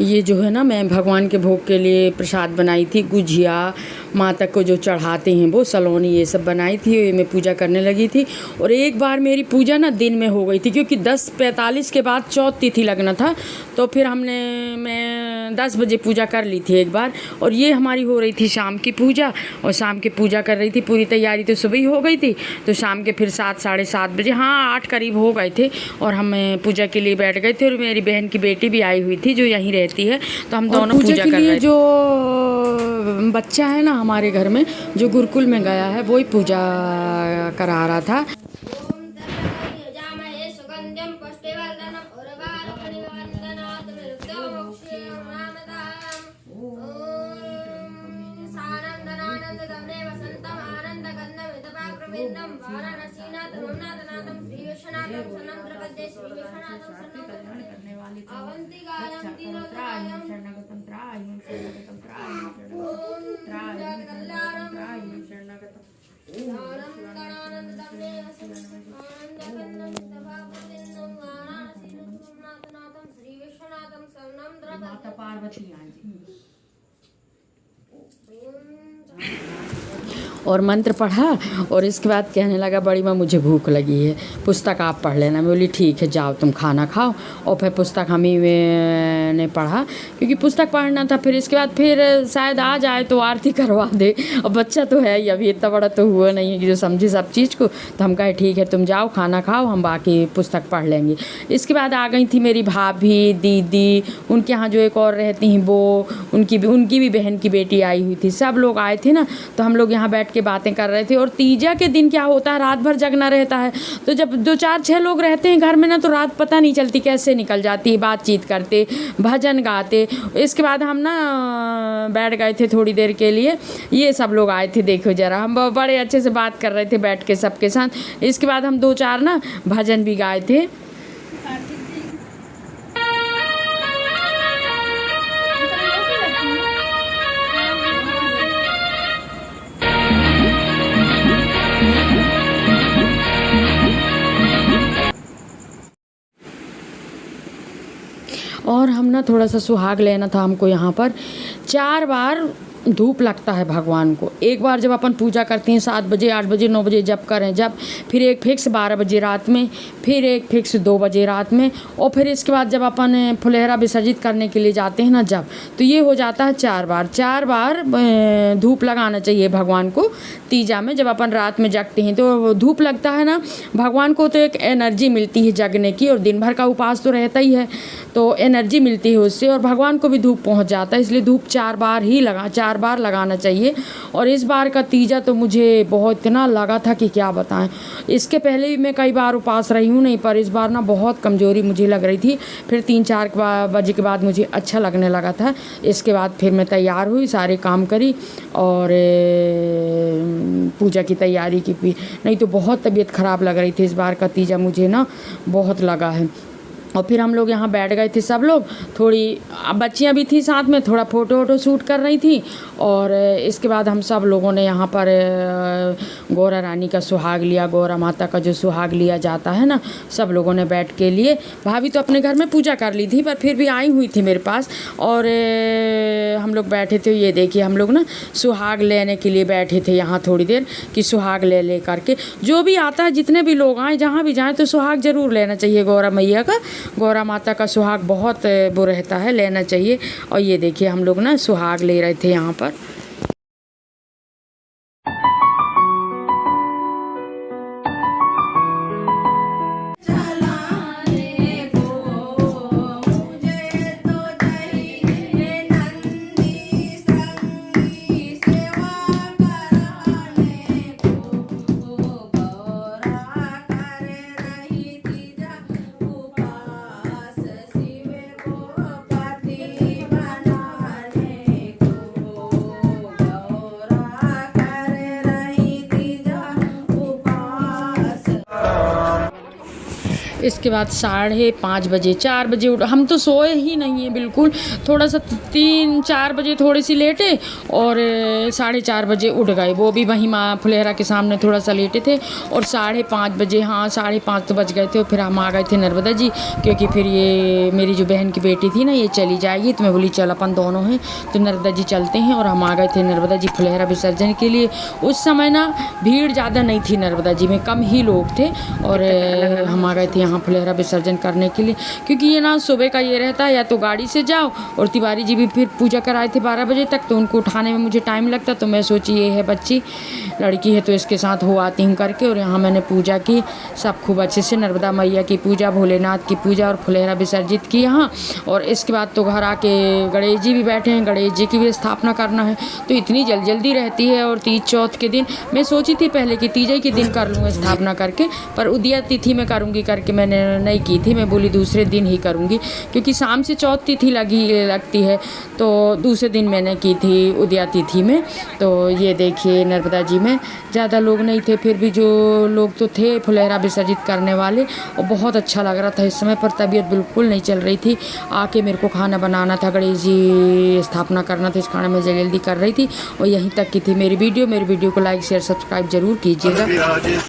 ये जो है ना, मैं भगवान के भोग के लिए प्रसाद बनाई थी, गुझिया माता को जो चढ़ाते हैं वो सलोनी, ये सब बनाई थी। ये मैं पूजा करने लगी थी और एक बार मेरी पूजा ना दिन में हो गई थी, क्योंकि 10:45 के बाद चौथ तिथि लगना था। तो फिर मैं 10 बजे पूजा कर ली थी एक बार, और ये हमारी हो रही थी शाम की पूजा। और शाम की पूजा कर रही थी, पूरी तैयारी तो सुबह ही हो गई थी। तो शाम के फिर 7 साढ़े 7 बजे, हाँ 8 करीब हो गए थे, और हम पूजा के लिए बैठ गए थे। और मेरी बहन की बेटी भी आई हुई थी जो यहीं रहती है, तो हम दोनों पूजा कर रहे थे। जो बच्चा है ना हमारे घर में, जो गुरुकुल में गया है, वही पूजा करा रहा था। माता पार्वती और मंत्र पढ़ा, और इसके बाद कहने लगा बड़ी माँ मुझे भूख लगी है, पुस्तक आप पढ़ लेना। मैं बोली ठीक है, जाओ तुम खाना खाओ। और फिर पुस्तक हम ही ने पढ़ा, क्योंकि पुस्तक पढ़ना था। फिर इसके बाद फिर शायद आ जाए तो आरती करवा दे। और बच्चा तो है ही, अभी इतना बड़ा तो हुआ नहीं है कि जो समझे सब चीज़ को। तो हम कहे ठीक है तुम जाओ खाना खाओ, हम बाकी पुस्तक पढ़ लेंगे। इसके बाद आ गई थी मेरी भाभी, दीदी, उनके यहाँ जो एक और रहती हैं वो, उनकी भी बहन की बेटी आई हुई थी। सब लोग आए थे ना, तो हम लोग यहाँ बैठ के बातें कर रहे थे। और तीजा के दिन क्या होता है, रात भर जगना रहता है। तो जब 2 4 6 लोग रहते हैं घर में ना, तो रात पता नहीं चलती कैसे निकल जाती है, बातचीत करते, भजन गाते। इसके बाद हम ना बैठ गए थे थोड़ी देर के लिए। ये सब लोग आए थे, देखो जरा, हम बड़े अच्छे से बात कर रहे थे बैठ के सबके साथ। इसके बाद हम 2 4 ना भजन भी गाए थे। और हम ना थोड़ा सा सुहाग लेना था हमको। यहाँ पर 4 बार धूप लगता है भगवान को। एक बार जब अपन पूजा करते हैं 7 बजे 8 बजे 9 बजे जब करें जब, फिर एक फिक्स 12 बजे रात में, फिर एक फिक्स 2 बजे रात में, और फिर इसके बाद जब अपन फुलहरा विसर्जित करने के लिए जाते हैं ना जब, तो ये हो जाता है 4 बार। 4 बार धूप लगाना चाहिए भगवान को तीजा में। जब अपन रात में जगते हैं तो धूप लगता है ना भगवान को, तो एक एनर्जी मिलती है जगने की, और दिन भर का उपास तो रहता ही है, तो एनर्जी मिलती है उससे, और भगवान को भी धूप पहुंच जाता है। इसलिए धूप 4 बार लगाना चाहिए। और इस बार का तीजा तो मुझे बहुत इतना लगा था कि क्या बताएं। इसके पहले भी मैं कई बार उपास रही हूँ नहीं, पर इस बार ना बहुत कमज़ोरी मुझे लग रही थी। फिर 3-4 बजे के बाद मुझे अच्छा लगने लगा था। इसके बाद फिर मैं तैयार हुई, सारे काम करी, और पूजा की तैयारी की भी। नहीं तो बहुत तबीयत ख़राब लग रही थी। इस बार का तीजा मुझे ना बहुत लगा है। और फिर हम लोग यहाँ बैठ गए थे सब लोग, थोड़ी बच्चियाँ भी थी साथ में, थोड़ा फ़ोटो शूट कर रही थी। और इसके बाद हम सब लोगों ने यहाँ पर गौरा रानी का सुहाग लिया, गौरा माता का जो सुहाग लिया जाता है ना, सब लोगों ने बैठ के लिए। भाभी तो अपने घर में पूजा कर ली थी, पर फिर भी आई हुई थी मेरे पास, और हम लोग बैठे थे। ये देखिए हम लोग ना सुहाग लेने के लिए बैठे थे यहाँ थोड़ी देर, कि सुहाग ले करके जो भी आता है, जितने भी लोग आए जहाँ भी जाएँ, तो सुहाग ज़रूर लेना चाहिए गौरा मैया का। गौरा माता का सुहाग बहुत वो रहता है, लेना चाहिए। और ये देखिए हम लोग ना सुहाग ले रहे थे यहाँ पर। इसके बाद 5:30 बजे 4 बजे हम तो सोए ही नहीं हैं बिल्कुल, थोड़ा सा 3-4 बजे थोड़ी सी लेटे और 4:30 बजे उठ गए, वो भी वहीं माँ फुलेहरा के सामने थोड़ा सा लेटे थे और 5:30 बजे, हाँ 5:30 तो बज गए थे और फिर हम आ गए थे नर्मदा जी, क्योंकि फिर ये मेरी जो बहन की बेटी थी ना ये चली जाएगी, तो मैं बोली चल अपन दोनों हैं तो नर्मदा जी चलते हैं। और हम आ गए थे नर्मदा जी फुलेहरा विसर्जन के लिए। उस समय ना भीड़ ज़्यादा नहीं थी नर्मदा जी में, कम ही लोग थे और हम आ गए थे यहाँ फुलेहरा विसर्जन करने के लिए, क्योंकि ये ना सुबह का ये रहता है या तो गाड़ी से जाओ, और तिवारी जी भी फिर पूजा कराए थे 12 बजे तक, तो उनको उठाने में मुझे टाइम लगता, तो मैं सोची ये है बच्ची लड़की है तो इसके साथ हो आती हूँ करके। और यहाँ मैंने पूजा की, सब खूब अच्छे से नर्मदा मैया की पूजा, भोलेनाथ की पूजा और फुलेहरा विसर्जित की यहाँ। और इसके बाद तो घर आके गणेश जी भी बैठे हैं, गणेश जी की भी स्थापना करना है, तो इतनी जल्दी रहती है। और तीज चौथ के दिन मैं सोची थी पहले कि तीजे के दिन कर लूँ स्थापना करके, पर उदया तिथि में करूँगी करके मैंने नहीं की थी, मैं बोली दूसरे दिन ही करूँगी, क्योंकि शाम से चौथ तिथि लगती है, तो दूसरे दिन मैंने की थी उदया तिथि में। तो ये देखिए नर्मदा जी में ज़्यादा लोग नहीं थे, फिर भी जो लोग तो थे फुलेहरा विसर्जित करने वाले, और बहुत अच्छा लग रहा था इस समय, पर तबीयत बिल्कुल नहीं चल रही थी। आके मेरे को खाना बनाना था, गणेश जी स्थापना करना था, इस कारण मैं जल्दी कर रही थी। और यहीं तक की थी मेरी वीडियो को लाइक शेयर सब्सक्राइब ज़रूर कीजिएगा।